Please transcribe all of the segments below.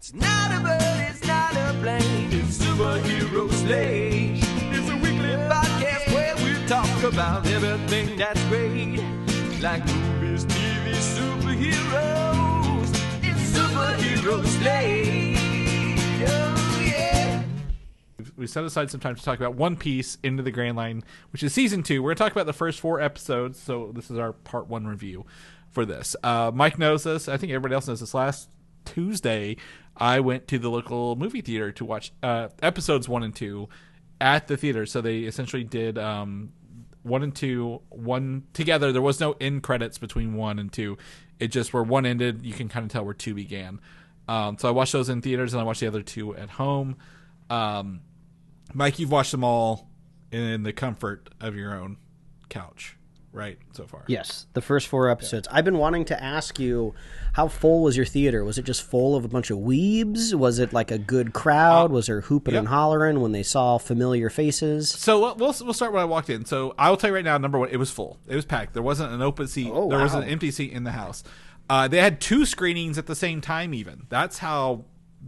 It's not a bird, it's not a plane, it's Superhero Slate. It's a weekly podcast where we talk about everything that's great, like movies, TV, superheroes. It's Superhero Slate. Oh yeah. We set aside some time to talk about One Piece Into the Grand Line, which is season 2. We're going to talk about the first 4 episodes, so this is our part 1 review for this. Mike knows this. I think everybody else knows this. Last Tuesday, I went to the local movie theater to watch episodes 1 and 2 at the theater. So they essentially did 1 and 2, one together. There was no end credits between 1 and 2. It just where 1 ended, you can kind of tell where 2 began. So I watched those in theaters, and I watched the other 2 at home. Mike, you've watched them all in the comfort of your own couch, right, so far? Yes, the first 4 episodes. Yeah. I've been wanting to ask you, how full was your theater? Was it just full of a bunch of weebs? Was it like a good crowd? Was there hooping and hollering when they saw familiar faces? So we'll start when I walked in. So I will tell you right now, number 1, it was full. It was packed. There wasn't an open seat. Oh, there wow. was an empty seat in the house. They had 2 screenings at the same time even. That's how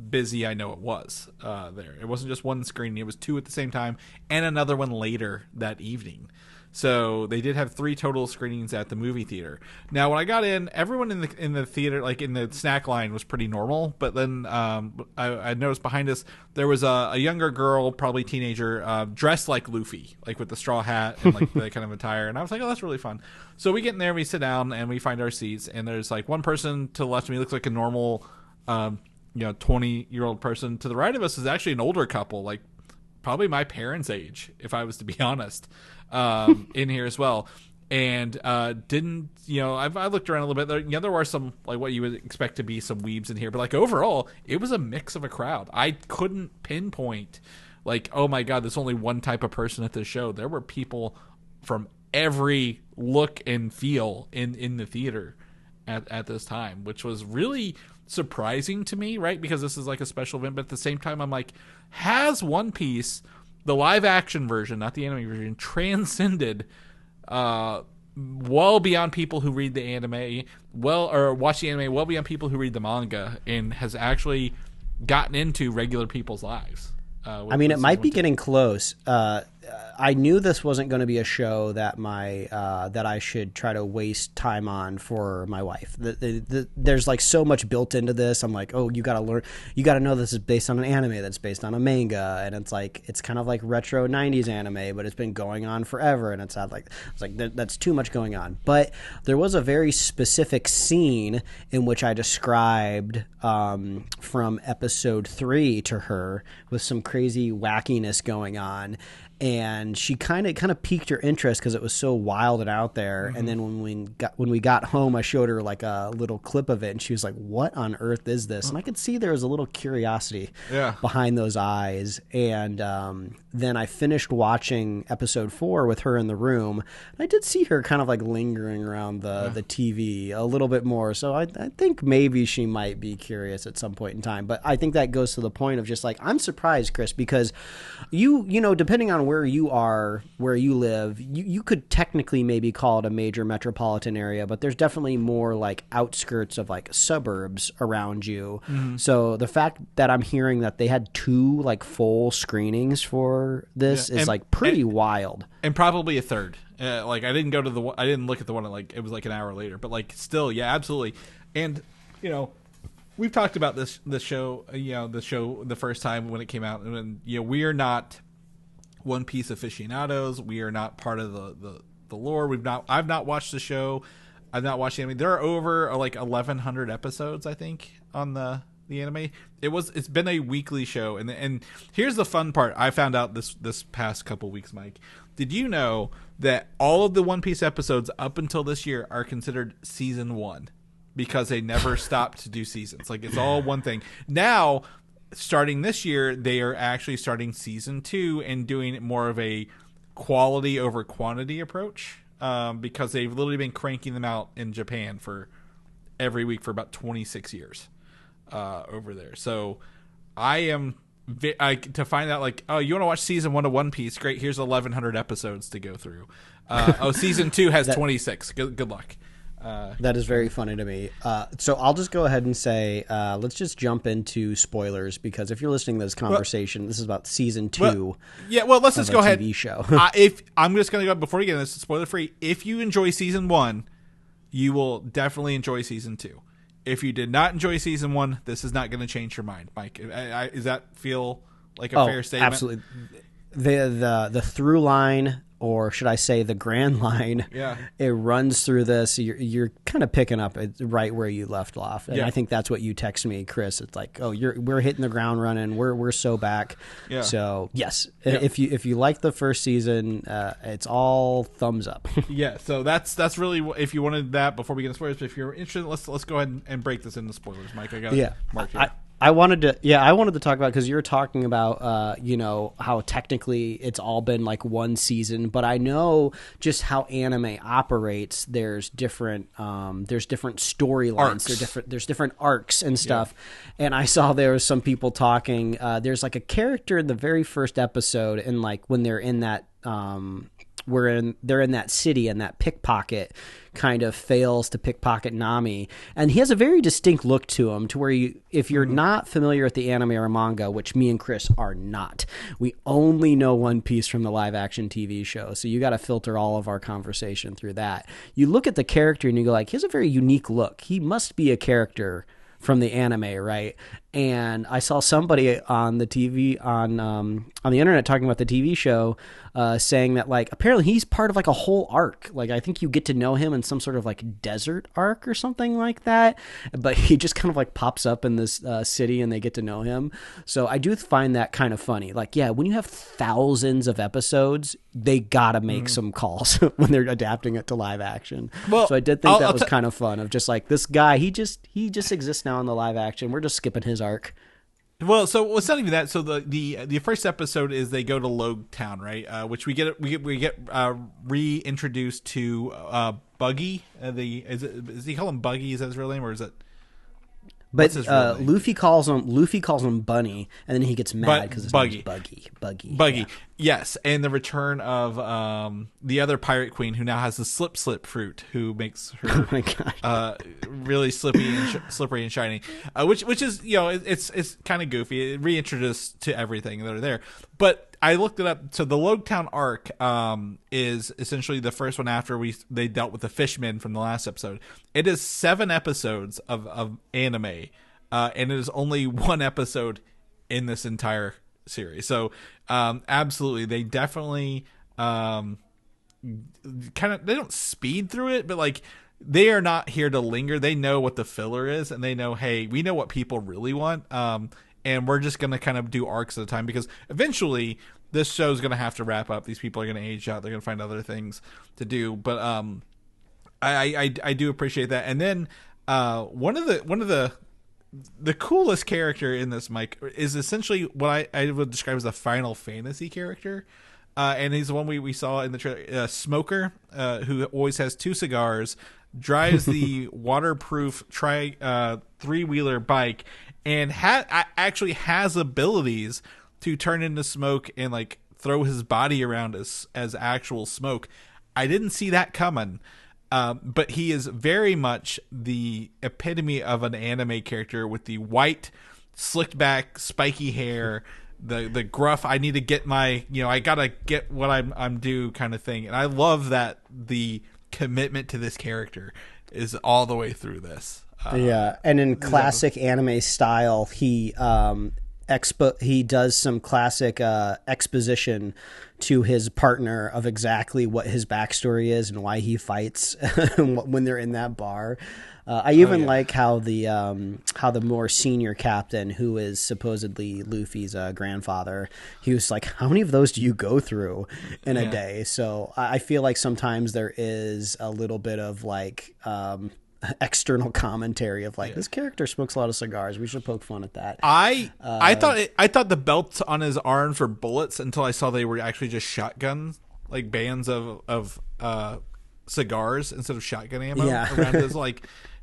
busy I know it was there. It wasn't just 1 screening. It was 2 at the same time and another one later that evening. So they did have 3 total screenings at the movie theater. Now, when I got in, everyone in the theater, like in the snack line, was pretty normal. But then I noticed behind us there was a younger girl, probably teenager, dressed like Luffy, like with the straw hat and like the kind of attire. And I was like, oh, that's really fun. So we get in there, we sit down, and we find our seats. And there's like one person to the left of me looks like a normal 20-year-old person. To the right of us is actually an older couple, like probably my parents' age, if I was to be honest, in here as well. And I looked around a little bit. There were some, like what you would expect to be some weebs in here, but like overall, it was a mix of a crowd. I couldn't pinpoint, like, oh my God, there's only one type of person at this show. There were people from every look and feel in the theater at this time, which was really surprising to me, right? Because this is like a special event, but at the same time, I'm like, has One Piece, the live action version, not the anime version, transcended well beyond people who read the anime, or watch the anime, well beyond people who read the manga, and has actually gotten into regular people's lives? I mean, it might be getting close. I knew this wasn't going to be a show that that I should try to waste time on for my wife. There's like so much built into this. I'm like, oh, you got to learn. You got to know this is based on an anime that's based on a manga, and it's kind of like retro '90s anime, but it's been going on forever, and it's like that's too much going on. But there was a very specific scene in which I described from episode 3 to her with some crazy wackiness going on. And she kind of piqued her interest because it was so wild and out there. Mm-hmm. And then when we got home, I showed her like a little clip of it, and she was like, "What on earth is this?" And I could see there was a little curiosity behind those eyes. And then I finished watching episode 4 with her in the room. And I did see her kind of like lingering around the TV a little bit more. So I think maybe she might be curious at some point in time. But I think that goes to the point of just like, I'm surprised, Chris, because you know, depending on where you are, where you live, you could technically maybe call it a major metropolitan area, but there's definitely more like outskirts of like suburbs around you. Mm-hmm. So the fact that I'm hearing that they had 2 like full screenings for this is like pretty wild. And probably a third. Like I didn't look at the one at it was like an hour later, but like still, yeah, absolutely. And we've talked about this show, the first time when it came out, and we are not One Piece aficionados. We are not part of the lore. I've not watched the show. I've not watched the anime. There are over like 1,100 episodes, I think, on the anime. It's been a weekly show, and here's the fun part. I found out this past couple weeks, Mike. Did you know that all of the One Piece episodes up until this year are considered season 1 because they never stopped to do seasons? Like it's all one thing. Now, starting this year, they are actually starting season 2 and doing more of a quality over quantity approach because they've literally been cranking them out in Japan for every week for about 26 years over there. So I am to find out like, oh, you want to watch season 1 of One Piece? Great. Here's 1,100 episodes to go through. Season 2 has 26. Good luck. That is very funny to me. So I'll just go ahead and say, let's just jump into spoilers, because if you're listening to this conversation, this is about season 2. Let's just go ahead. TV show. If I'm just going to go before we get into this, spoiler free. If you enjoy season 1, you will definitely enjoy season 2. If you did not enjoy season 1, this is not going to change your mind, Mike. Does that feel like a fair statement? Absolutely. The through line, or should I say the grand line, it runs through this. You're kind of picking up right where you left off, and I think that's what you text me, Chris. It's like, we're hitting the ground running. We're so back. Yeah. So yes, if you like the first season, it's all thumbs up. Yeah. So that's really, if you wanted that before we get into spoilers. But if you're interested, let's go ahead and break this into spoilers, Mike. I got it marked here. I wanted to talk about, because you were talking about, how technically it's all been like one season, but I know just how anime operates. There's different storylines. There's different arcs and stuff. Yeah. And I saw there was some people talking. There's like a character in the very first episode, and like when they're in that, they're in that city, and that pickpocket kind of fails to pickpocket Nami, and he has a very distinct look to him, to where if you're not familiar with the anime or manga, which me and Chris are not, we only know One Piece from the live action TV show, so you got to filter all of our conversation through that. You look at the character and you go like, he has a very unique look. He must be a character from the anime, right? And I saw somebody on the TV on the internet talking about the TV show, saying that like apparently he's part of like a whole arc. Like I think you get to know him in some sort of like desert arc or something like that. But he just kind of like pops up in this city, and they get to know him. So I do find that kind of funny. Like, yeah, when you have thousands of episodes, they gotta make some calls when they're adapting it to live action. Well, so I did think that was kind of fun, of just like, this guy, he just exists now in the live action. We're just skipping his arc. Well, so it's not even that. So the first episode is they go to Logue Town, right? Which we get reintroduced to Buggy. Is he call him Buggy? Is that his real name, or is it? But Luffy calls him Bunny, and then he gets mad because his name's Buggy. Yeah. Yes, and the return of the other pirate queen, who now has the slip fruit, who makes her really slippery and shiny, which is, it's kind of goofy. It reintroduced to everything that are there. But I looked it up. So the Logue Town arc is essentially the first one after they dealt with the fishmen from the last episode. It is 7 episodes of anime, and it is only 1 episode in this entire series. So absolutely, they definitely they don't speed through it, but like, they are not here to linger. They know what the filler is, and they know, hey, we know what people really want. And we're just going to kind of do arcs at a time, because eventually this show is going to have to wrap up. These people are going to age out. They're going to find other things to do. But I do appreciate that. And then one of the coolest character in this, Mike, is essentially what I would describe as a Final Fantasy character. And he's the one we saw in the trailer, Smoker, who always has 2 cigars, drives the waterproof 3-wheeler bike, and actually has abilities to turn into smoke and like throw his body around as actual smoke. I didn't see that coming, but he is very much the epitome of an anime character, with the white, slicked back, spiky hair, the gruff, I need to get my, I gotta get what I'm due kind of thing. And I love that the commitment to this character is all the way through this. And in classic anime style, he does some classic exposition to his partner of exactly what his backstory is and why he fights when they're in that bar. I even like how the more senior captain, who is supposedly Luffy's grandfather, he was like, how many of those do you go through in a day? So I feel like sometimes there is a little bit of like external commentary of like, this character smokes a lot of cigars, we should poke fun at that. I thought the belts on his arms were bullets until I saw they were actually just shotguns, like bands of cigars instead of shotgun ammo around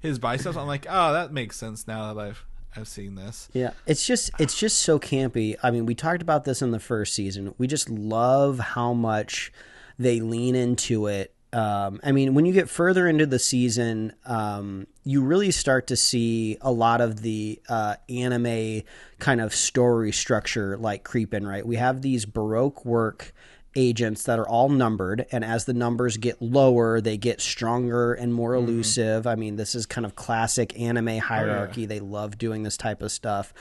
his biceps. I'm like, oh, that makes sense now that I've seen this. Yeah, it's just so campy. I mean, we talked about this in the first season. We just love how much they lean into it. I mean, when you get further into the season, you really start to see a lot of the anime kind of story structure like creep in, right? We have these Baroque work agents that are all numbered, and as the numbers get lower, they get stronger and more elusive. I mean, this is kind of classic anime hierarchy. They love doing this type of stuff.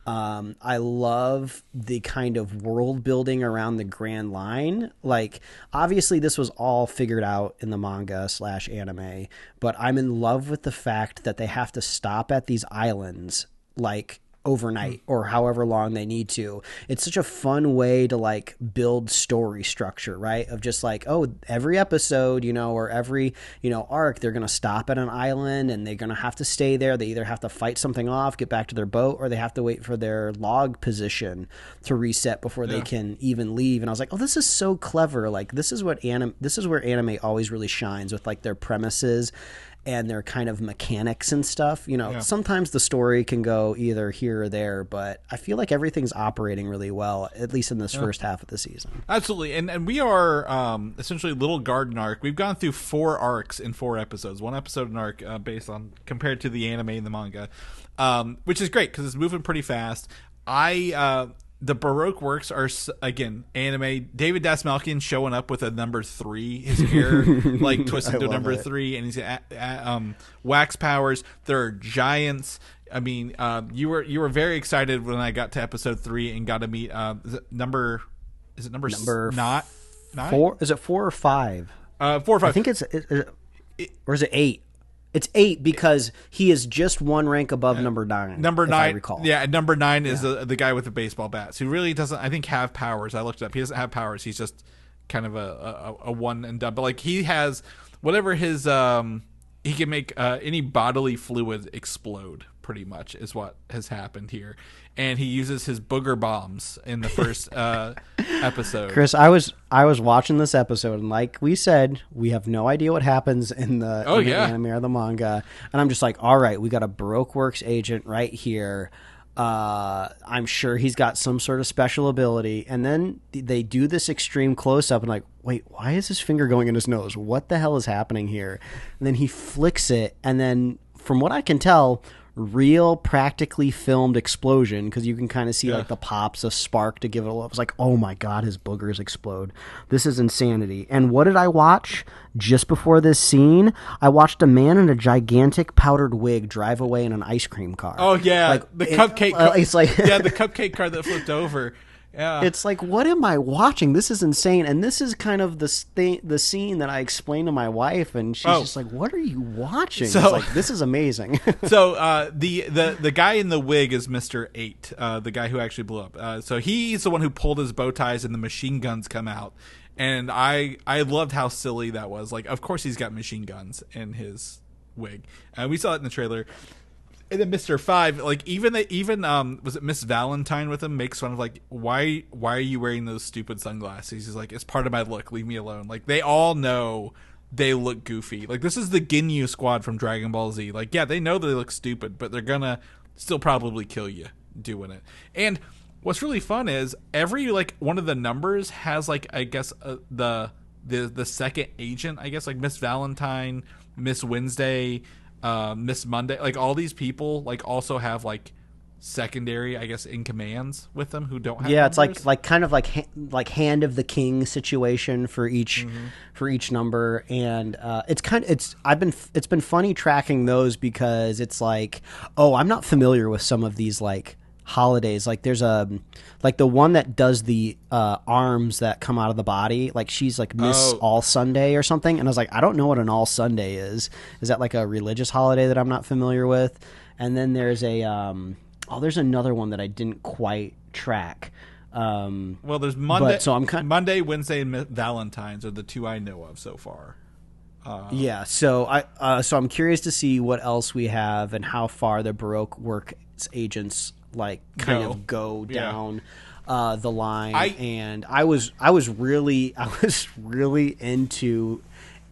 I love the kind of world building around the Grand Line. Like, obviously this was all figured out in the manga / anime, but I'm in love with the fact that they have to stop at these islands like overnight or however long they need to. It's such a fun way to like build story structure, right? Of just like, oh, every episode, or every, arc, they're going to stop at an island and they're going to have to stay there. They either have to fight something off, get back to their boat, or they have to wait for their log position to reset before they can even leave. And I was like, oh, this is so clever. Like, this is where anime always really shines, with like their premises and their kind of mechanics and stuff. Sometimes the story can go either here or there, but I feel like everything's operating really well, at least in this first half of the season. Absolutely. And we are essentially Little Garden Arc. We've gone through 4 arcs in 4 episodes. 1 episode an arc based on compared to the anime and the manga, which is great because it's moving pretty fast. The Baroque Works are, again, anime. David Dasmalkian showing up with a number 3. His hair, like, twisted to number 3. And he's got wax powers. There are giants. I mean, you were very excited when I got to episode 3 and got to meet number 9? 4? Is it 4 or 5? 4 or 5. I think or is it 8? It's 8 because he is just one rank above number 9. Number 9, I recall. Yeah, number 9 is the guy with the baseball bats who really doesn't, I think, have powers. I looked it up. He doesn't have powers. He's just kind of a one and done. But like he has whatever his he can make any bodily fluid explode. Pretty much is what has happened here, and he uses his booger bombs in the first episode. Chris, I was watching this episode, and like we said, we have no idea what happens in the anime or the manga, and I'm just like, all right, we got a Baroque Works agent right here. I'm sure he's got some sort of special ability, and then they do this extreme close up, and like, wait, why is his finger going in his nose? What the hell is happening here? And then he flicks it, and then from what I can tell, real practically filmed explosion, because you can kind of see like the pops of spark to give it a look. I was like, oh my god, his boogers explode. This is insanity. And what did I watch just before this scene? I watched a man in a gigantic powdered wig drive away in an ice cream car. Oh yeah, like the cupcake car. It's like yeah, the cupcake car that flipped over. Yeah. It's like, what am I watching? This is insane. And this is kind of the scene that I explained to my wife, and she's just like, what are you watching? So, like, this is amazing. So the guy in the wig is Mr. 8, the guy who actually blew up. So he's the one who pulled his bow ties and the machine guns come out. And I loved how silly that was. Like, of course he's got machine guns in his wig. We saw it in the trailer. And then Mr. 5, like even was it Miss Valentine with him, makes fun of like, why are you wearing those stupid sunglasses? He's like, it's part of my look, leave me alone. Like, they all know they look goofy. Like, this is the Ginyu squad from Dragon Ball Z. Like, yeah, they know they look stupid, but they're gonna still probably kill you doing it. And what's really fun is every like one of the numbers has like, I guess the second agent, I guess, like Miss Valentine, Miss Wednesday, Miss Monday, like all these people like also have like secondary, I guess, in commands with them who don't have numbers. It's like kind of like hand of the king situation for each number. And it's been funny tracking those, because it's like, oh, I'm not familiar with some of these like holidays. Like there's like the one that does the arms that come out of the body, like she's like Miss All Sunday or something, and I was like, I don't know what an All Sunday is that like a religious holiday that I'm not familiar with? And then there's there's another one that I didn't quite track. Well, there's Monday, Monday, Wednesday, and Valentine's are the 2 I know of so far. So I'm curious to see what else we have and how far the Baroque Works agents like kind of go down the line. I was really into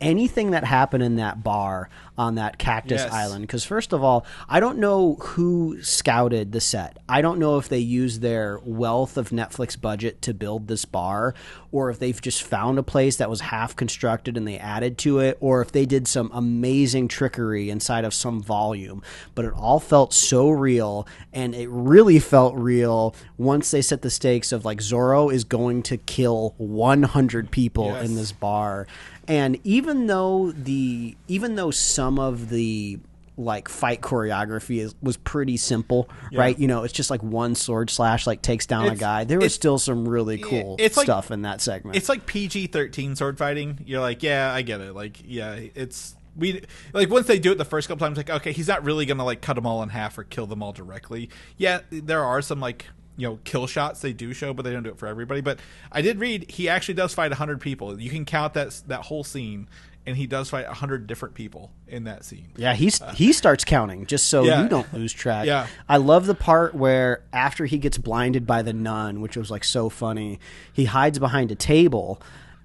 anything that happened in that bar on that cactus Yes. island. Because first of all, I don't know who scouted the set. I don't know if they used their wealth of Netflix budget to build this bar, or if they've just found a place that was half constructed and they added to it, or if they did some amazing trickery inside of some volume. But it all felt so real, and it really felt real once they set the stakes of like Zoro is going to kill 100 people Yes. in this bar. And even though some of the like fight choreography was pretty simple, right? You know, it's just like one sword slash like takes down a guy. There was still some really cool stuff in that segment. It's like PG-13 sword fighting. You're like, yeah, I get it. Like, yeah, once they do it the first couple times, like, okay, he's not really gonna like cut them all in half or kill them all directly. Yeah, there are some like, you know, kill shots they do show, but they don't do it for everybody. But I did read he actually does fight 100 people. You can count that whole scene, and he does fight 100 different people in that scene. Yeah, he starts counting just so you don't lose track. Yeah. I love the part where after he gets blinded by the nun, which was like so funny, he hides behind a table,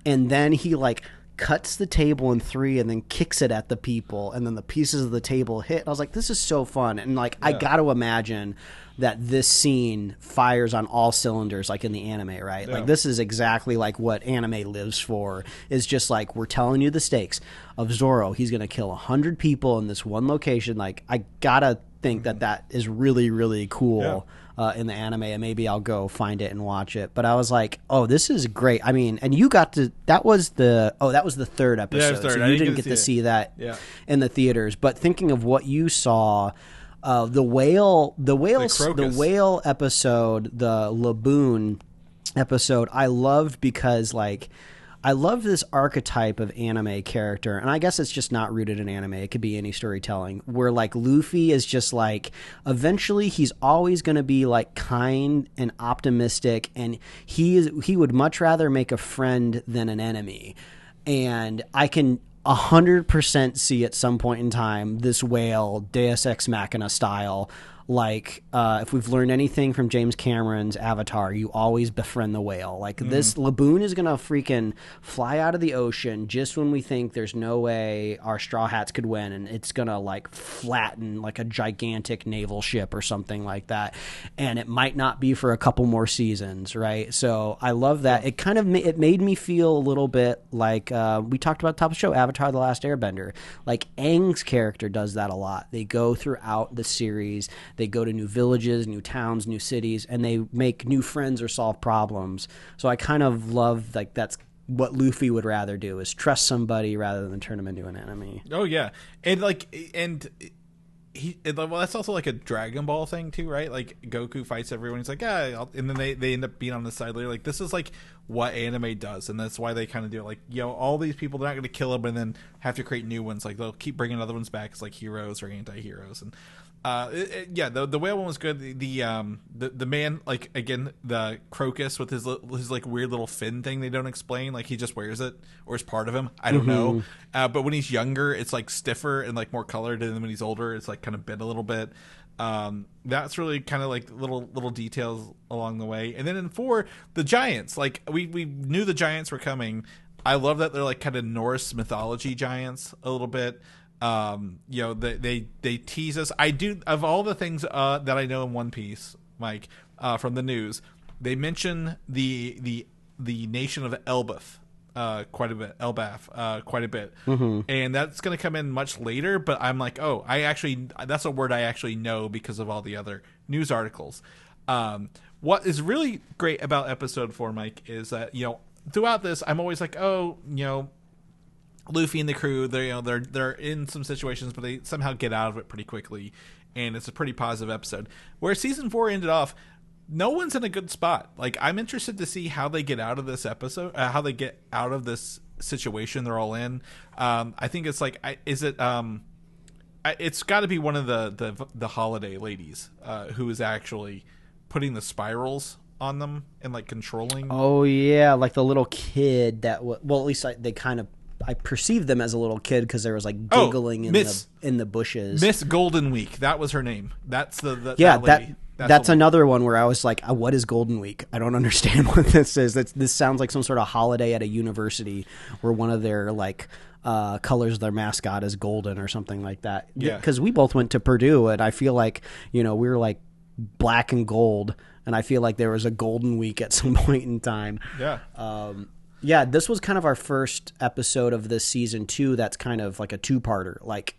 and then he like cuts the table in three and then kicks it at the people, and then the pieces of the table hit. I was like, this is so fun. And like, I got to imagine that this scene fires on all cylinders, like in the anime, right? Yeah. Like, this is exactly like what anime lives for, is just like, we're telling you the stakes of Zoro. He's going to kill 100 people in this one location. Like, I gotta think that is really, really cool. In the anime, and maybe I'll go find it and watch it. But I was like, oh, this is great. I mean, and you got to, that was the third episode. Yeah, it was third. So I you didn't didn't get to see that in the theaters. But thinking of what you saw, the whale episode, the Laboon episode, I loved because like, I love this archetype of anime character, and I guess it's just not rooted in anime. It could be any storytelling, where like Luffy is just like, eventually he's always going to be like kind and optimistic, and he would much rather make a friend than an enemy. And I can 100% see at some point in time this whale Deus Ex Machina style. Like, if we've learned anything from James Cameron's Avatar, you always befriend the whale. Like, this Laboon is going to freaking fly out of the ocean just when we think there's no way our Straw Hats could win, and it's going to, like, flatten, like, a gigantic naval ship or something like that. And it might not be for a couple more seasons, right? So I love that. It kind of it made me feel a little bit like, we talked about at the top of the show, Avatar: The Last Airbender. Like, Aang's character does that a lot. They go throughout the series. They go to new villages, new towns, new cities, and they make new friends or solve problems. So I kind of love, like, that's what Luffy would rather do, is trust somebody rather than turn them into an enemy. Oh yeah, and well, that's also like a Dragon Ball thing too, right? Like, Goku fights everyone. He's like, and then they end up being on the side later. Like, this is like what anime does, and that's why they kind of do it. Like, you know, all these people, they're not going to kill them and then have to create new ones. Like, they'll keep bringing other ones back as like heroes or anti-heroes. And the whale one was good. The man, like, again, the Crocus with his like weird little fin thing they don't explain, like he just wears it or is part of him, I don't know. But when he's younger, it's like stiffer and like more colored, and then when he's older, it's like kind of bent a little bit. That's really kind of like little details along the way. And then in 4, the giants, like we knew the giants were coming. I love that they're like kind of Norse mythology giants a little bit. You know, they tease us. I do, of all the things that I know in One Piece, Mike, from the news, they mention the nation of Elbaf quite a bit, quite a bit, and that's going to come in much later. But I'm like, oh, that's a word I actually know because of all the other news articles. What is really great about episode 4, Mike, is that, you know, throughout this, I'm always like, oh, you know, Luffy and the crew, they're in some situations, but they somehow get out of it pretty quickly, and it's a pretty positive episode. Where season 4 ended off, no one's in a good spot. Like, I'm interested to see how they get out of this episode, how they get out of this situation they're all in. I think it's like, it's got to be one of the holiday ladies who is actually putting the spirals on them and like controlling. Oh yeah, like the little kid that well, at least I perceived them as a little kid because there was like giggling in the bushes. Miss Golden Week, that was her name. That's that lady. That's another one where I was like, what is Golden Week? I don't understand what this is. This sounds like some sort of holiday at a university where one of their like colors of their mascot is golden or something like that. Yeah. Because we both went to Purdue, and I feel like, we were like black and gold, and I feel like there was a Golden Week at some point in time. Yeah. This was kind of our first episode of this season 2 that's kind of like a two-parter. Like,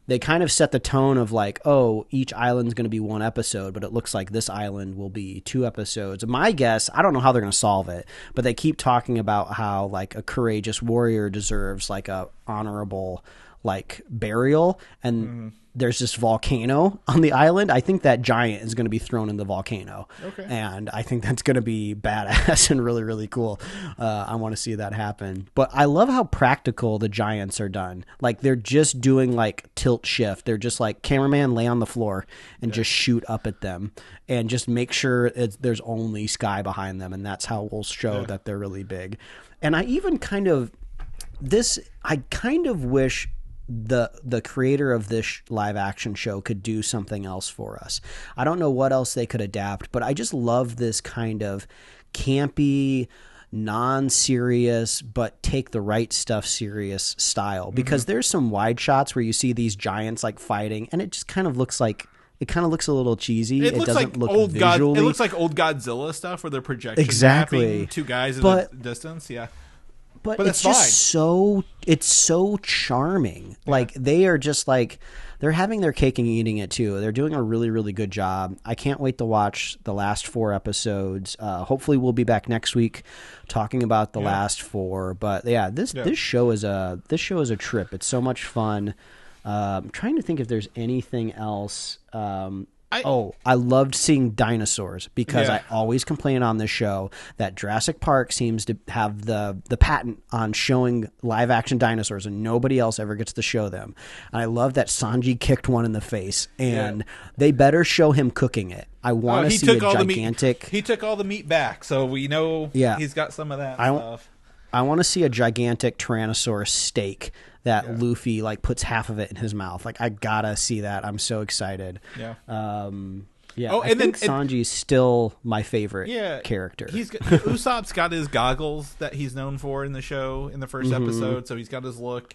they kind of set the tone of like, oh, each island's going to be one episode, but it looks like this island will be 2 episodes. My guess, I don't know how they're going to solve it, but they keep talking about how like a courageous warrior deserves like a honorable like burial, and there's this volcano on the island. I think that giant is going to be thrown in the volcano. Okay. And I think that's going to be badass and really, really cool. I want to see that happen. But I love how practical the giants are done. Like, they're just doing like tilt shift. They're just like, cameraman, lay on the floor and just shoot up at them and just make sure there's only sky behind them. And that's how we'll show that they're really big. And I even kind of wish the creator of this live action show could do something else for us. I don't know what else they could adapt, but I just love this kind of campy, non-serious, but take the right stuff serious style, because there's some wide shots where you see these giants like fighting, and it just kind of looks like a little cheesy. It looks doesn't like look old visually. It looks like old Godzilla stuff where they're projection mapping 2 guys in the distance. Yeah. But it's just so charming. Yeah. Like, they are just like, they're having their cake and eating it too. They're doing a really, really good job. I can't wait to watch the last 4 episodes. Hopefully we'll be back next week talking about the last 4. But this show is a trip. It's so much fun. I'm trying to think if there's anything else. I loved seeing dinosaurs, because I always complain on this show that Jurassic Park seems to have the patent on showing live action dinosaurs, and nobody else ever gets to show them. And I love that Sanji kicked one in the face, and they better show him cooking it. I want to see a gigantic. He took all the meat back, so we know he's got some of that stuff. I want to see a gigantic Tyrannosaurus steak that Luffy like puts half of it in his mouth. Like, I gotta see that. I'm so excited. Yeah. I think Sanji's still my favorite character. Usopp's got his goggles that he's known for in the show in the first episode, so he's got his look.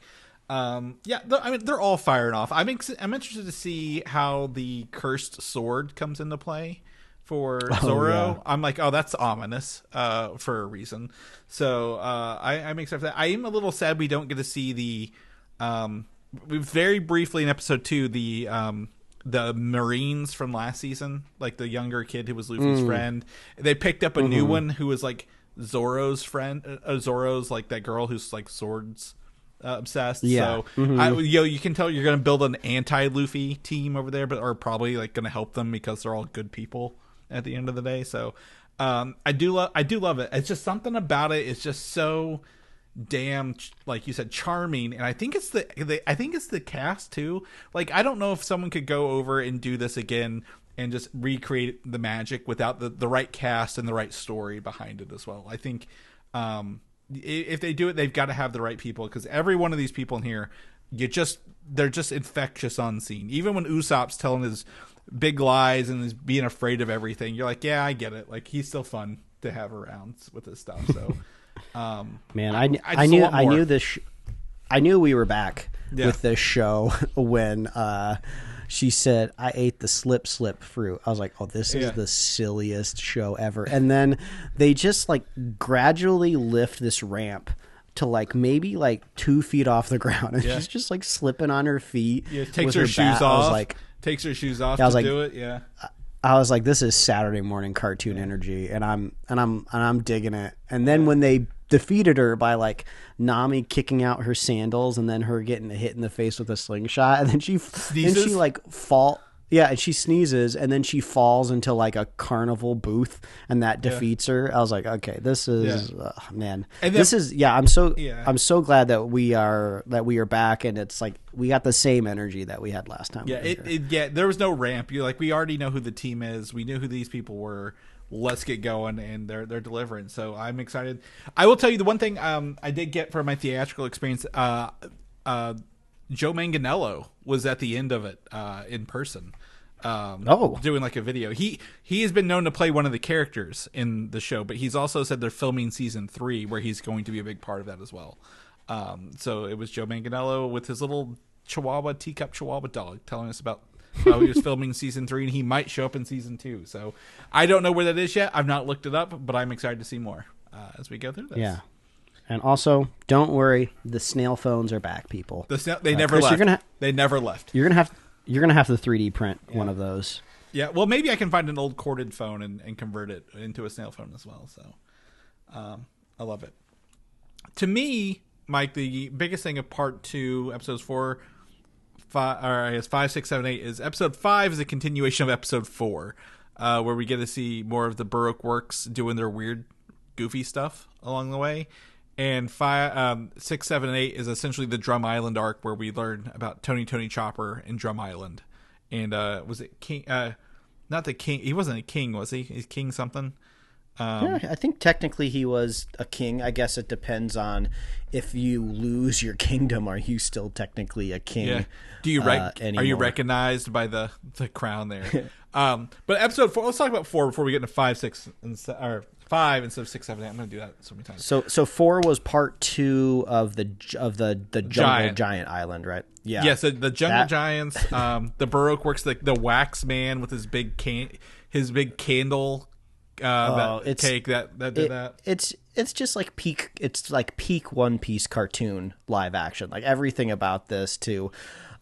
They're all firing off. I'm interested to see how the cursed sword comes into play for Zoro. Yeah. I'm like, that's ominous for a reason. So I'm excited for that. I am a little sad we don't get to see the very briefly in episode 2 the Marines from last season, like the younger kid who was Luffy's friend. They picked up a new one who was like Zoro's friend. Zoro's like that girl who's like swords obsessed. Yeah. So you can tell you're going to build an anti-Luffy team over there, but are probably like going to help them because they're all good people at the end of the day. So I do love it. It's just something about it. It's just so damn, like you said, charming. And I think it's the cast too. Like, I don't know if someone could go over and do this again and just recreate the magic without the right cast and the right story behind it as well. I think if they do it, they've got to have the right people, because every one of these people in here, they're just infectious on scene. Even when Usopp's telling his big lies and is being afraid of everything, you're like, yeah, I get it. Like, he's still fun to have around with this stuff. So man, I knew we were back with this show when she said, I ate the slip fruit. I was like, this is the silliest show ever. And then they just like gradually lift this ramp to like maybe like 2 feet off the ground, and she's just like slipping on her feet. Yeah, takes her shoes off. Takes her shoes off to do it. Yeah. I was like, this is Saturday morning cartoon energy, and I'm digging it. And then when they defeated her by like Nami kicking out her sandals and then her getting hit in the face with a slingshot, and then she and she sneezes, and then she falls into like a carnival booth, and that defeats her. I was like, okay, this is man. And this is I'm so glad that we are back, and it's like we got the same energy that we had last time. Yeah, there was no ramp. You're like, we already know who the team is. We knew who these people were. Let's get going, and they're delivering. So I'm excited. I will tell you the one thing I did get from my theatrical experience. Joe Manganiello was at the end of it in person. doing like a video. He has been known to play one of the characters in the show, but he's also said they're filming season 3 where he's going to be a big part of that as well. So it was Joe Manganiello with his little teacup chihuahua dog telling us about how he was filming season 3, and he might show up in season 2. So I don't know where that is yet. I've not looked it up, but I'm excited to see more as we go through this. Yeah. And also, don't worry, the snail phones are back, people. They never Chris, left. They never left. You're gonna have to 3D print one of those. Yeah, well, maybe I can find an old corded phone and convert it into a snail phone as well. So, I love it. To me, Mike, the biggest thing of part 2, episodes 4, 5, or I guess 5, 6, 7, 8 is episode 5 is a continuation of episode 4, where we get to see more of the Baroque Works doing their weird, goofy stuff along the way. And 5, 6, 7, and 8 is essentially the Drum Island arc where we learn about Tony Chopper in Drum Island. And was it King? Not the king. He wasn't a king, was he? He's king something. Yeah, I think technically he was a king. I guess it depends on if you lose your kingdom, are you still technically a king? Yeah. Do you are you recognized by the crown there? But episode 4. Let's talk about 4 before we get into 5, 6, or 5 instead of 6, 7, 8. I'm going to do that so many times. So 4 was part 2 of the jungle giant island, right? Yeah. Yeah. So the jungle giants, the Baroque Works, the wax man with his big candle. Cake that did that. It's just like peak. It's like peak One Piece cartoon live action. Like everything about this to,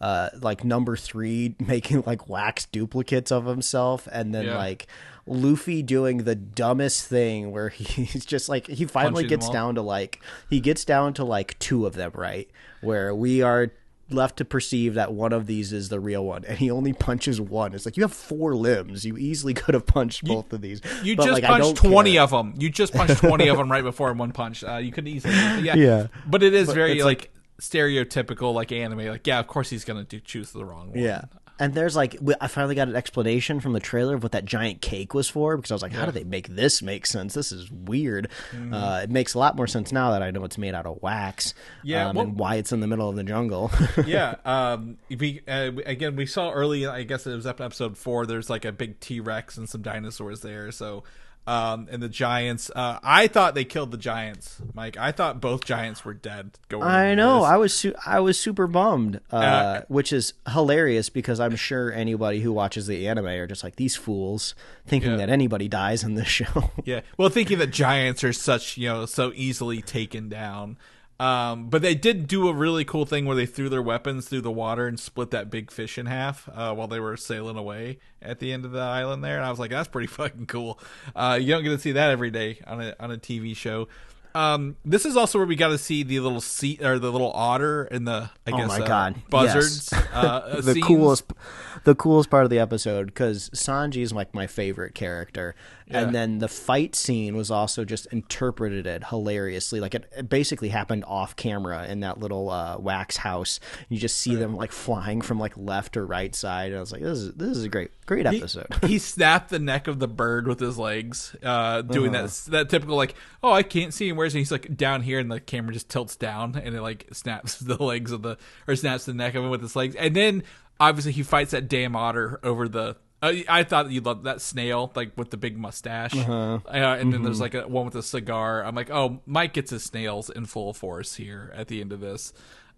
like number 3 making like wax duplicates of himself, and then like Luffy doing the dumbest thing where he's just like he finally gets down to like 2 of them, right? Where we are left to perceive that one of these is the real one, and he only punches one. It's like, you have 4 limbs. You easily could have punched both of these. You just punched 20 of them. You just punched 20 of them right before in one punch. You could easily, yeah. But it is very like stereotypical, like anime. Like, yeah, of course he's gonna choose the wrong one. Yeah. And there's like, I finally got an explanation from the trailer of what that giant cake was for, because I was like, how do they make this make sense? This is weird. It makes a lot more sense now that I know it's made out of wax. Yeah, and why it's in the middle of the jungle. Yeah. We saw early, I guess it was episode 4, there's like a big T-Rex and some dinosaurs there. So, and the giants, I thought they killed the giants, Mike. I thought both giants were dead. I know. I was super bummed, which is hilarious because I'm sure anybody who watches the anime are just like, these fools thinking that anybody dies in this show. Yeah. Well, thinking that giants are such, so easily taken down. But they did do a really cool thing where they threw their weapons through the water and split that big fish in half while they were sailing away at the end of the island there. And I was like, that's pretty fucking cool. You don't get to see that every day on a TV show. This is also where we got to see the little sea or the little otter and the buzzards. Yes. The coolest part of the episode, because Sanji is like my favorite character, and then the fight scene was also just interpreted hilariously. Like it basically happened off camera in that little wax house. You just see them like flying from like left or right side. And I was like, this is a great episode. He snapped the neck of the bird with his legs, doing that typical like, oh, I can't see him. Where's he? He's like down here, and the camera just tilts down, and it like snaps the legs snaps the neck of him with his legs, and then obviously he fights that damn otter over the. I thought you loved that snail, like with the big mustache, and then there's like one with a cigar. I'm like, oh, Mike gets his snails in full force here at the end of this.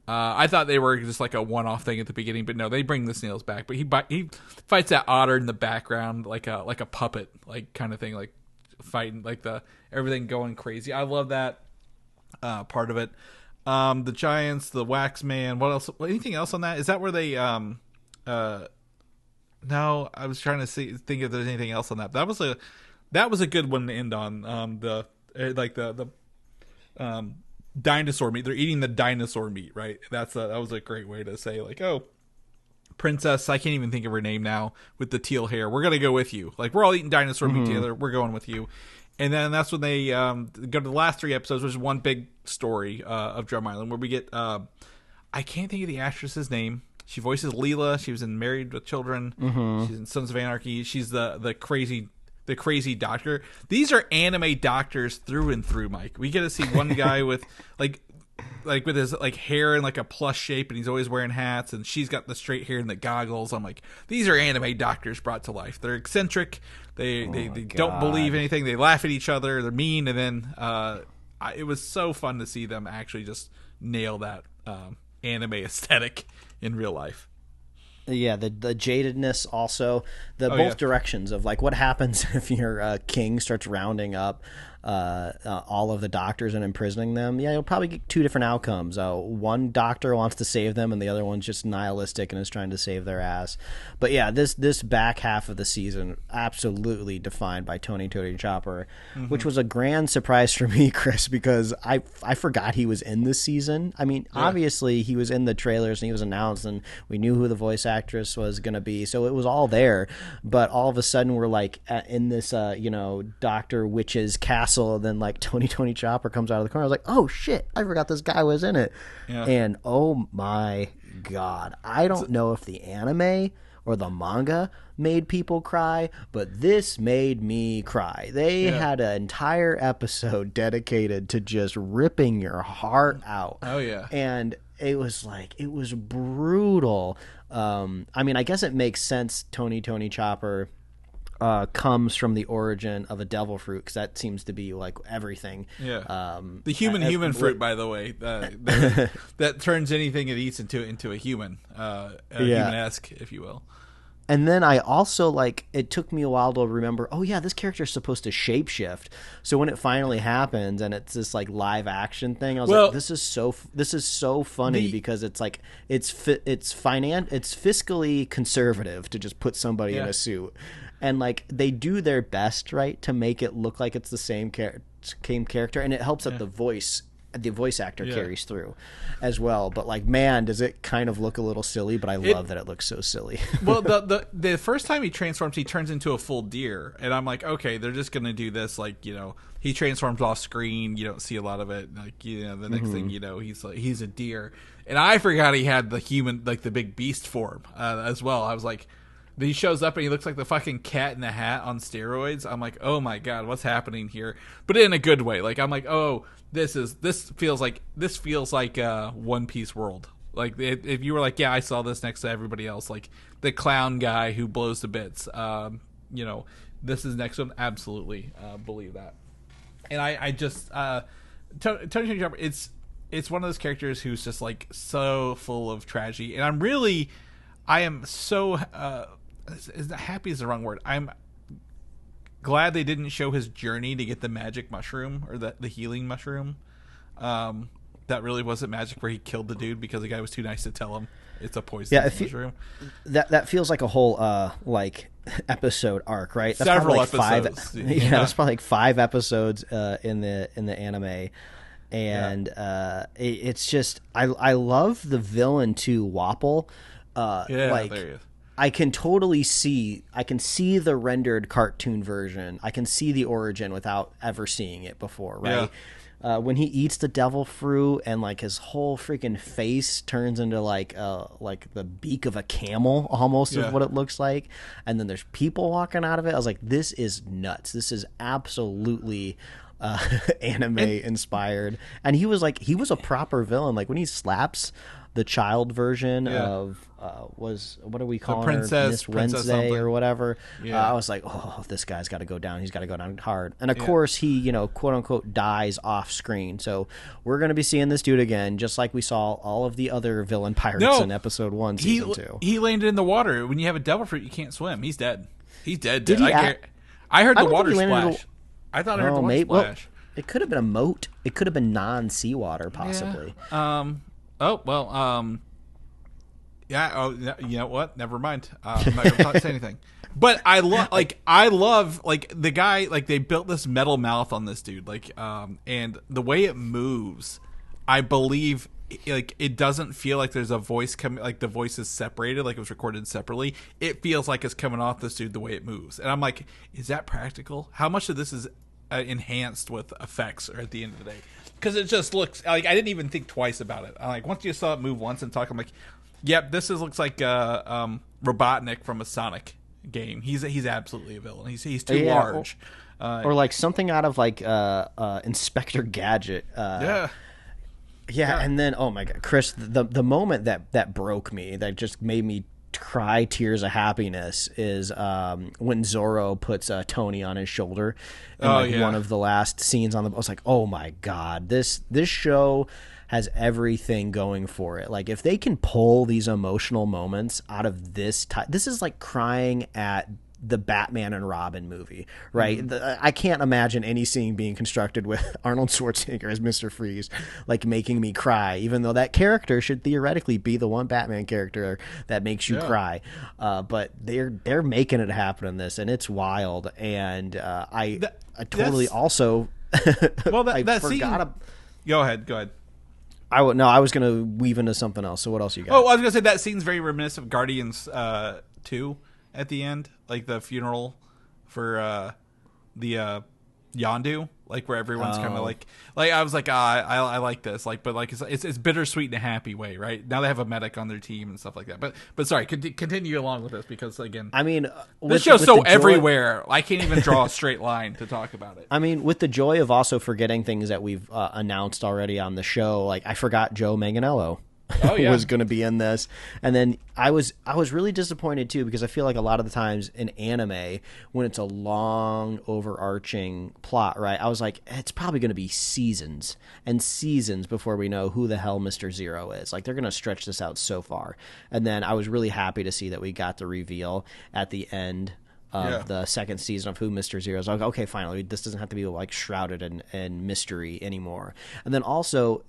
I thought they were just like a one-off thing at the beginning, but no, they bring the snails back. But he fights that otter in the background like a puppet, like kind of thing, like fighting like everything going crazy. I love that part of it. The giants, the wax man. What else? Anything else on that? Is that where they? No, I was trying to think if there's anything else on that. That was a good one to end on. The dinosaur meat. They're eating the dinosaur meat, right? That was a great way to say like, oh, princess, I can't even think of her name now, with the teal hair. We're gonna go with you. Like, we're all eating dinosaur meat together. We're going with you. And then that's when they go to the last 3 episodes, which is one big story of Drum Island, where we get I can't think of the actress's name. She voices Leela. She was in Married with Children. She's in Sons of Anarchy. She's the crazy doctor. These are anime doctors through and through, Mike. We get to see one guy with like like with his like hair in like a plus shape, and he's always wearing hats, and she's got the straight hair and the goggles. I'm like, these are anime doctors brought to life. They're eccentric. They don't believe anything. They laugh at each other. They're mean, and then it was so fun to see them actually just nail that anime aesthetic in real life. Yeah, the jadedness also, both directions of like what happens if your king starts rounding up all of the doctors and imprisoning them. Yeah, you'll probably get two different outcomes. One doctor wants to save them, and the other one's just nihilistic and is trying to save their ass. But yeah, this back half of the season absolutely defined by Tony Chopper, which was a grand surprise for me, Chris, because I forgot he was in this season. I mean, obviously he was in the trailers and he was announced, and we knew who the voice actress was going to be, so it was all there. But all of a sudden we're like in this Dr. Witch's castle, and then like Tony Chopper comes out of the corner. I was like, oh shit, I forgot this guy was in it. And oh my god, I don't know if the anime or the manga made people cry, but this made me cry. They had an entire episode dedicated to just ripping your heart out. And it was brutal. I mean, I guess it makes sense Tony Chopper comes from the origin of a devil fruit, because that seems to be like everything. The human fruit, by the way, that turns anything it eats into a human, human-esque, if you will. And then I also, like, it took me a while to remember, oh yeah, this character is supposed to shapeshift. So when it finally happens and it's this like live action thing, I was like, this is so funny, because it's like it's fiscally conservative to just put somebody in a suit. And like they do their best, right, to make it look like it's the same character, and it helps that the voice actor carries through as well. But like, man, does it kind of look a little silly, but I love that it looks so silly. Well, the first time he transforms, he turns into a full deer, and I'm like, okay, they're just gonna do this, like, he transforms off screen, you don't see a lot of it, like, the next thing he's a deer, and I forgot he had the human, like the big beast form as well. I was like, he shows up and he looks like the fucking Cat in the Hat on steroids. I'm like, oh my god, what's happening here? But in a good way. Like, I'm like, oh, this feels like One Piece world. Like, if you were like, yeah, I saw this next to everybody else, like the clown guy who blows to bits. This is next one. Absolutely believe that. And I just Tony Chopper, it's one of those characters who's just like so full of tragedy, and I am so happy is the wrong word. I'm glad they didn't show his journey to get the magic mushroom, or the healing mushroom. That really wasn't magic, where he killed the dude because the guy was too nice to tell him it's a poison mushroom. That feels like a whole like episode arc, right? That's Several like episodes. That's probably like 5 episodes in the anime. And it's just I love the villain too, Wapple. There he is. I can see the rendered cartoon version. I can see the origin without ever seeing it before, right? When he eats the devil fruit and like his whole freaking face turns into like the beak of a camel almost is what it looks like. And then there's people walking out of it. I was like, this is nuts. This is absolutely anime inspired. And he was a proper villain. Like when he slaps the child version of what do we call her, Miss Wednesday or whatever. I was like, oh, this guy's got to go down. He's got to go down hard. And of course he, quote unquote, dies off screen. So we're going to be seeing this dude again, just like we saw all of the other villain pirates in episode 1, season 2. He landed in the water. When you have a devil fruit, you can't swim. He's dead. He's dead. I heard the water splash. I thought I heard the water splash. Well, it could have been a moat. It could have been non-seawater, possibly. Oh, well, yeah. Oh, you know what? Never mind. I'm not going to say anything. But I love the guy. Like, they built this metal mouth on this dude. Like, and the way it moves, I believe, like, it doesn't feel like there's a voice coming. Like, the voice is separated. Like, it was recorded separately. It feels like it's coming off this dude the way it moves. And I'm like, is that practical? How much of this is enhanced with effects, or at the end of the day? Because it just looks like, I didn't even think twice about it. Like, once you saw it move once and talk, I'm like, yep, looks like Robotnik from a Sonic game. He's absolutely a villain. He's too large. Or like something out of like Inspector Gadget. Yeah, and then oh my god, Chris, the moment that broke me, that just made me cry tears of happiness is when Zoro puts Tony on his shoulder in one of the last scenes on the. I was like, oh my god, this show has everything going for it. Like if they can pull these emotional moments out of this this is like crying at the Batman and Robin movie, right? I can't imagine any scene being constructed with Arnold Schwarzenegger as Mr. Freeze, like making me cry, even though that character should theoretically be the one Batman character that makes you cry. But they're making it happen in this, and it's wild. And I totally also well that I scene. Go ahead. I was going to weave into something else. So what else you got? Oh, I was going to say that scene's very reminiscent of Guardians 2 at the end, like the funeral for the Yondu, like where everyone's kind of like I was like I like this, like, but like it's bittersweet in a happy way, right? Now they have a medic on their team and stuff like that. But sorry, continue along with this, because again, I mean, this show's so everywhere. I can't even draw a straight line to talk about it. I mean, with the joy of also forgetting things that we've announced already on the show, like I forgot Joe Manganiello. Was going to be in this, and then I was really disappointed too, because I feel like a lot of the times in anime, when it's a long overarching plot, right, I was like, it's probably going to be seasons and seasons before we know who the hell Mr. Zero is. Like they're going to stretch this out so far, and then I was really happy to see that we got the reveal at the end of the second season of who Mr. Zero is. Like, okay, finally, this doesn't have to be like shrouded in mystery anymore. And then also,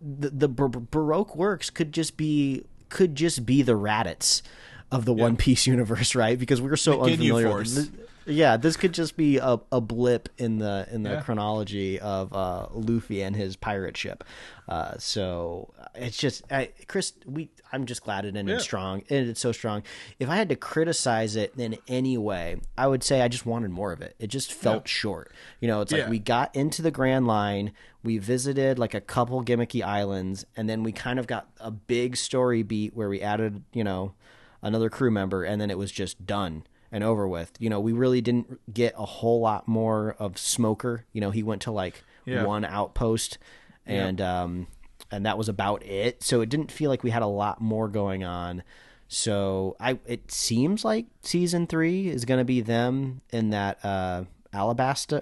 the Baroque Works could just be the Raditz of the One Piece universe, right? Because we're so unfamiliar with this. Yeah, this could just be a blip in the chronology of Luffy and his pirate ship. So it's just Chris, I'm just glad it ended strong. It ended so strong. If I had to criticize it in any way, I would say I just wanted more of it. It just felt short. You know, it's like we got into the Grand Line, we visited like a couple gimmicky islands, and then we kind of got a big story beat where we added, another crew member, and then it was just done and over with. We really didn't get a whole lot more of Smoker. He went to like one outpost, and that was about it. So it didn't feel like we had a lot more going on. So it seems like season 3 is going to be them in that Alabasta.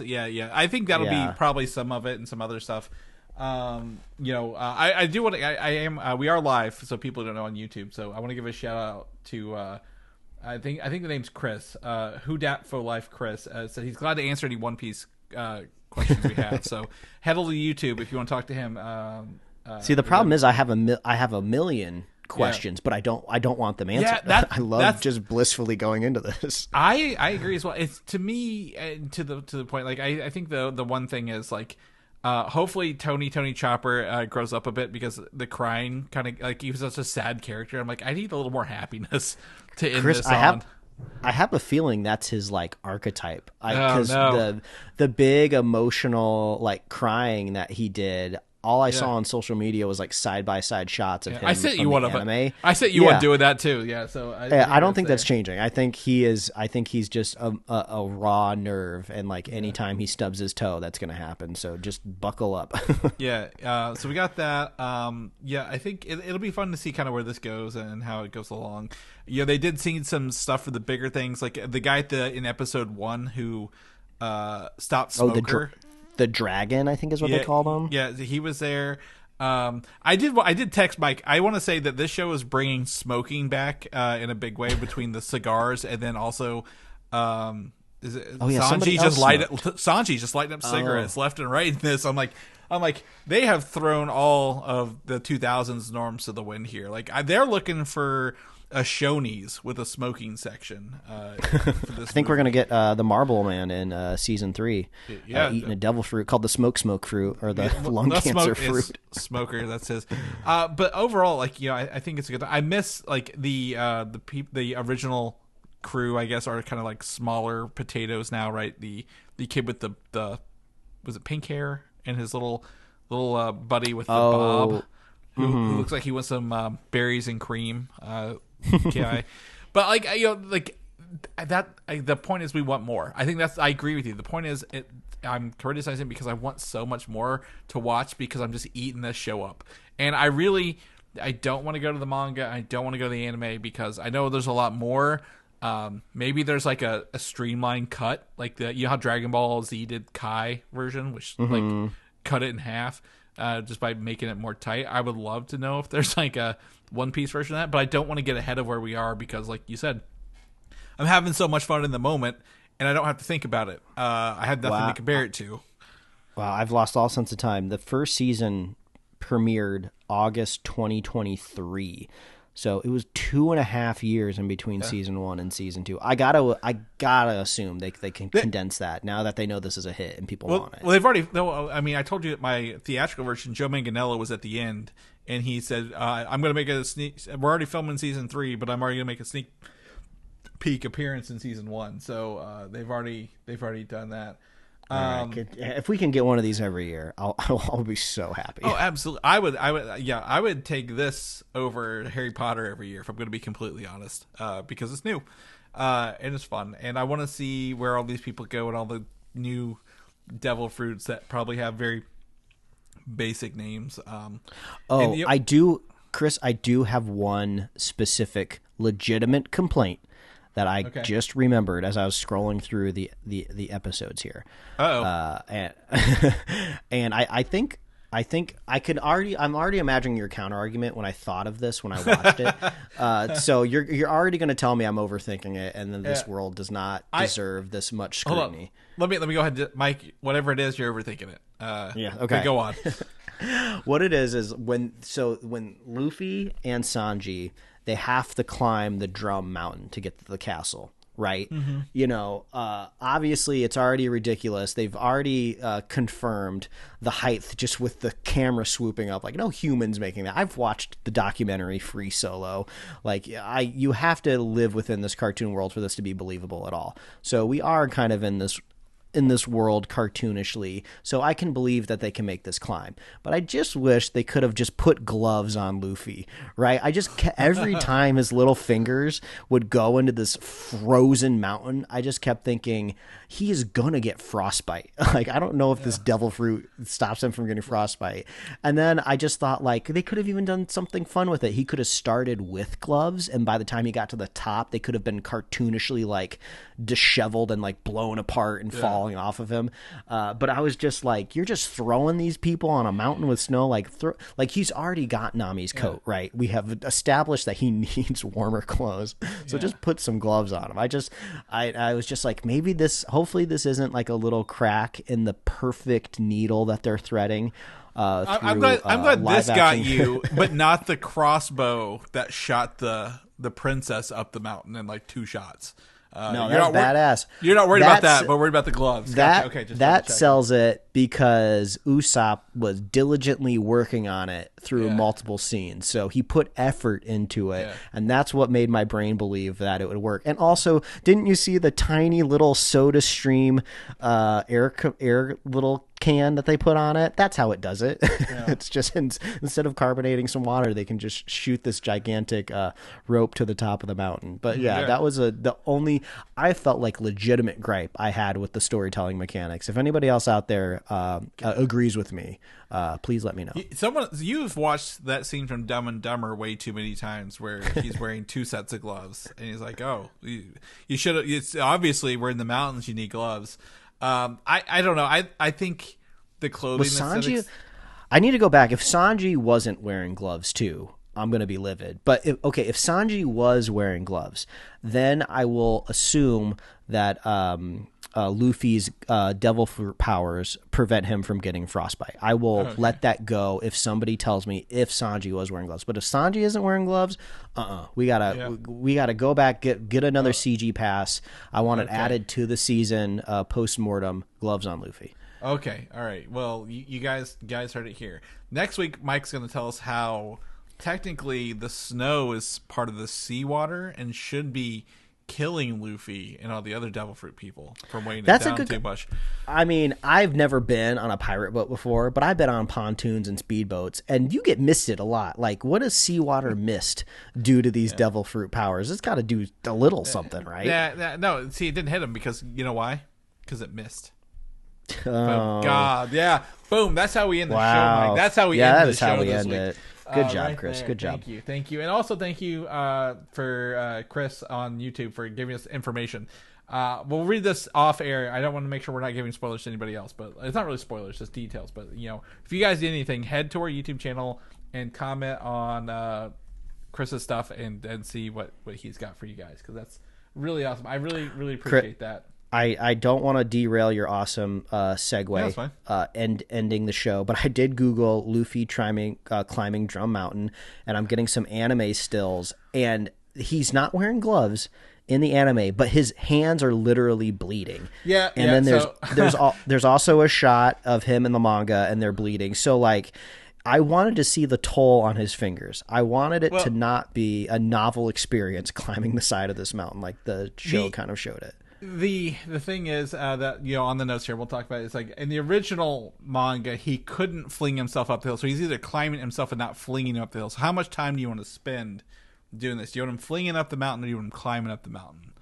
Yeah. I think that'll be probably some of it and some other stuff. I do want to. We are live, so people don't know on YouTube. So I want to give a shout out to. I think the name's Chris. Who Dat for Life Chris said he's glad to answer any One Piece questions we have. So head over to YouTube if you want to talk to him. See, the problem is I have a million questions, but I don't want them answered. I love just blissfully going into this. I agree as well. It's to me to the point. Like I think the one thing is like. Hopefully Tony Chopper grows up a bit, because the crying kind of like he was such a sad character. I'm like, I need a little more happiness to end this on. I have a feeling that's his like archetype, because the big emotional like crying that he did. All I saw on social media was like side by side shots of him. I sent you one of anime. I sent you one doing that too. Yeah, so I don't think that's changing. I think he's just a raw nerve, and like anytime he stubs his toe, that's going to happen. So just buckle up. So we got that. I think it'll be fun to see kind of where this goes and how it goes along. They did see some stuff for the bigger things, like the guy in episode 1 who stopped Smoker. The dragon, I think is what they called him. Yeah, he was there. I did text Mike. I want to say that this show is bringing smoking back in a big way between the cigars, and then also Sanji just lighting up cigarettes left and right in this. I'm like they have thrown all of the 2000s norms to the wind here. Like they're looking for a Shoney's with a smoking section. For this I think we're gonna get the Marble Man in season 3, eating a devil fruit called the smoke fruit, or the lung cancer fruit. Smoker, that's his. But overall, like I think it's a good. I miss like the original crew. I guess are kind of like smaller potatoes now, right? The kid with the was it pink hair and his little buddy with the bob. Who looks like he wants some berries and cream. But like that. The point is, we want more. I think I agree with you. The point is, I'm criticizing because I want so much more to watch because I'm just eating this show up. And I don't want to go to the manga. I don't want to go to the anime because I know there's a lot more. Maybe there's like a streamlined cut, like how Dragon Ball Z did Kai version, which like cut it in half just by making it more tight. I would love to know if there's like a One Piece version of that, but I don't want to get ahead of where we are because, like you said, I'm having so much fun in the moment, and I don't have to think about it. I have nothing to compare it to. Wow, I've lost all sense of time. The first season premiered August 2023. So it was 2.5 years in between season 1 and season 2. I gotta assume they can condense that now that they know this is a hit and people want it. Well, they've already. I mean, I told you that my theatrical version, Joe Manganiello was at the end, and he said, "I'm going to make a sneak. We're already filming season 3, but I'm already going to make a sneak peek appearance in season 1." So they've already done that. If we can get one of these every year, I'll be so happy. Oh, absolutely! I would take this over Harry Potter every year if I'm going to be completely honest, because it's new and it's fun, and I want to see where all these people go and all the new devil fruits that probably have very basic names. I do, Chris. I do have one specific legitimate complaint that I just remembered as I was scrolling through the episodes here. And I think I'm already imagining your counter argument when I thought of this when I watched it. So you're already going to tell me I'm overthinking it, and then this world does not deserve this much scrutiny. Let me go ahead, Mike. Whatever it is, you're overthinking it. Okay. Go on. What it is when Luffy and Sanji, they have to climb the drum mountain to get to the castle, right? Mm-hmm. You know, obviously it's already ridiculous. They've already confirmed the height just with the camera swooping up. Like, no human's making that. I've watched the documentary Free Solo. Like, you have to live within this cartoon world for this to be believable at all. So we are kind of in this world cartoonishly, so I can believe that they can make this climb. But I just wish they could have just put gloves on Luffy, right? Every time his little fingers would go into this frozen mountain, I just kept thinking, he is gonna get frostbite. Like, I don't know if this devil fruit stops him from getting frostbite. And then I just thought, like, they could have even done something fun with it. He could have started with gloves, and by the time he got to the top, they could have been cartoonishly, like, disheveled and, like, blown apart and falling off of him. But I was just like, you're just throwing these people on a mountain with snow. Like he's already got Nami's coat, right? We have established that he needs warmer clothes. So just put some gloves on him. I was just like, hopefully this isn't like a little crack in the perfect needle that they're threading. I'm glad this got you, but not the crossbow that shot the princess up the mountain in like 2 shots. No, that's badass. You're not worried about that, but worried about the gloves. That sells it because Usopp was diligently working on it through multiple scenes. So he put effort into it, and that's what made my brain believe that it would work. And also, didn't you see the tiny little Soda Stream air little can that they put on it? That's how it does it. It's just instead of carbonating some water, they can just shoot this gigantic rope to the top of the mountain. But that was the only I felt like legitimate gripe I had with the storytelling mechanics. If anybody else out there agrees with me, please let me know. You've watched that scene from Dumb and Dumber way too many times where he's wearing 2 sets of gloves, and he's like, "Oh, you should." It's obviously we're in the mountains. You need gloves. I don't know. I think the clothing. Was Sanji? I need to go back. If Sanji wasn't wearing gloves too, I'm going to be livid. But if Sanji was wearing gloves, then I will assume that Luffy's devil fruit powers prevent him from getting frostbite. I will let that go if somebody tells me if Sanji was wearing gloves. But if Sanji isn't wearing gloves, we gotta go back, get another CG pass. I want it added to the season post-mortem, gloves on Luffy. Okay, all right. Well, you guys heard it here. Next week, Mike's going to tell us how technically the snow is part of the seawater and should be killing Luffy and all the other devil fruit people from weighing it down too much. I mean, I've never been on a pirate boat before, but I've been on pontoons and speedboats, and you get misted a lot. Like, what does seawater mist do to these devil fruit powers? It's got to do a little something, right? No, see, it didn't hit him because, you know why? Because it missed. Oh God, yeah. Boom. That's how we end the show, Wow. Mike. That's how we Yeah, end that the is show how we this end week. it. Good job, Right Chris. there. Good job. Thank you, and also thank you for Chris on YouTube for giving us information. We'll read this off air. I don't want to make sure we're not giving spoilers to anybody else, but it's not really spoilers, just details. But if you guys did anything, head to our YouTube channel and comment on Chris's stuff and see what he's got for you guys, because that's really awesome. I really appreciate that. I don't want to derail your awesome segue. Yeah, that's fine. Ending the show, but I did Google Luffy climbing Drum Mountain, and I'm getting some anime stills, and he's not wearing gloves in the anime, but his hands are literally bleeding. Yeah, and then there's also a shot of him in the manga, and they're bleeding. So like, I wanted to see the toll on his fingers. I wanted it to not be a novel experience climbing the side of this mountain like the show kind of showed it. The thing is that on the notes here we'll talk about it, it's like in the original manga he couldn't fling himself up the hill, so he's either climbing himself and not flinging up the hill. So how much time do you want to spend doing this? Do you want him flinging up the mountain, or do you want him climbing up the mountain?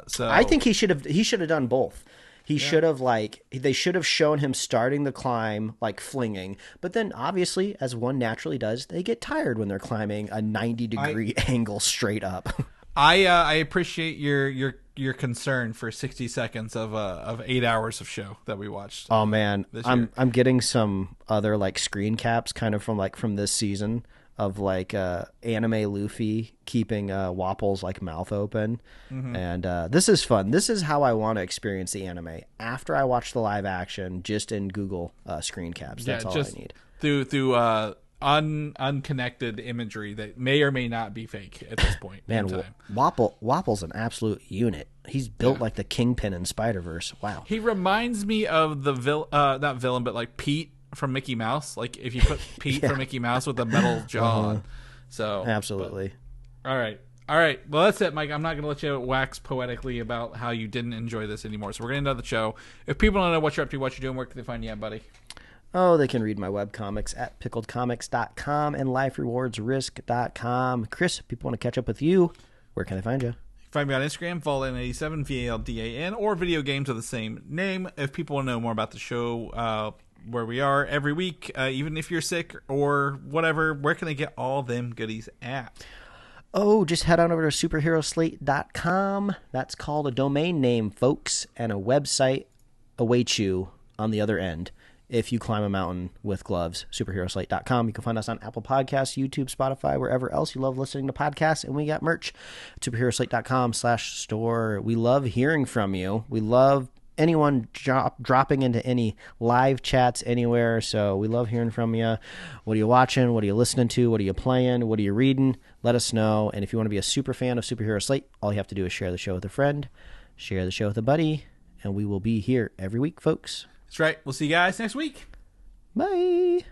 So I think he should have done both. He should have they should have shown him starting the climb like flinging, but then obviously, as one naturally does, they get tired when they're climbing a 90-degree angle straight up. I appreciate your concern for 60 seconds of 8 hours of show that we watched. Oh man, I'm getting some other like screen caps kind of from this season of like anime Luffy keeping Wapple's like mouth open, and this is fun. This is how I want to experience the anime after I watch the live action, just in Google screen caps. That's all I need. Through unconnected imagery that may or may not be fake at this point. Man, Wapple's an absolute unit. He's built like the Kingpin in Spider-Verse. Wow. He reminds me of the not villain, but like Pete from Mickey Mouse. Like if you put Pete from Mickey Mouse with a metal jaw on. So absolutely. All right. Well, that's it, Mike. I'm not going to let you wax poetically about how you didn't enjoy this anymore. So we're going to end the show. If people don't know what you're up to, what you're doing, where can they find you at, buddy? Oh, they can read my webcomics at pickledcomics.com and liferewardsrisk.com. Chris, if people want to catch up with you, where can they find you? Find me on Instagram, Valdan87, VALDAN, or video games of the same name. If people want to know more about the show, where we are every week, even if you're sick or whatever, where can they get all them goodies at? Oh, just head on over to superheroslate.com. That's called a domain name, folks, and a website awaits you on the other end. If you climb a mountain with gloves, superheroslate.com. You can find us on Apple Podcasts, YouTube, Spotify, wherever else you love listening to podcasts. And we got merch at superheroslate.com/store. We love hearing from you. We love anyone dropping into any live chats anywhere. So we love hearing from you. What are you watching? What are you listening to? What are you playing? What are you reading? Let us know. And if you want to be a super fan of Superhero Slate, all you have to do is share the show with a friend, share the show with a buddy, and we will be here every week, folks. That's right. We'll see you guys next week. Bye.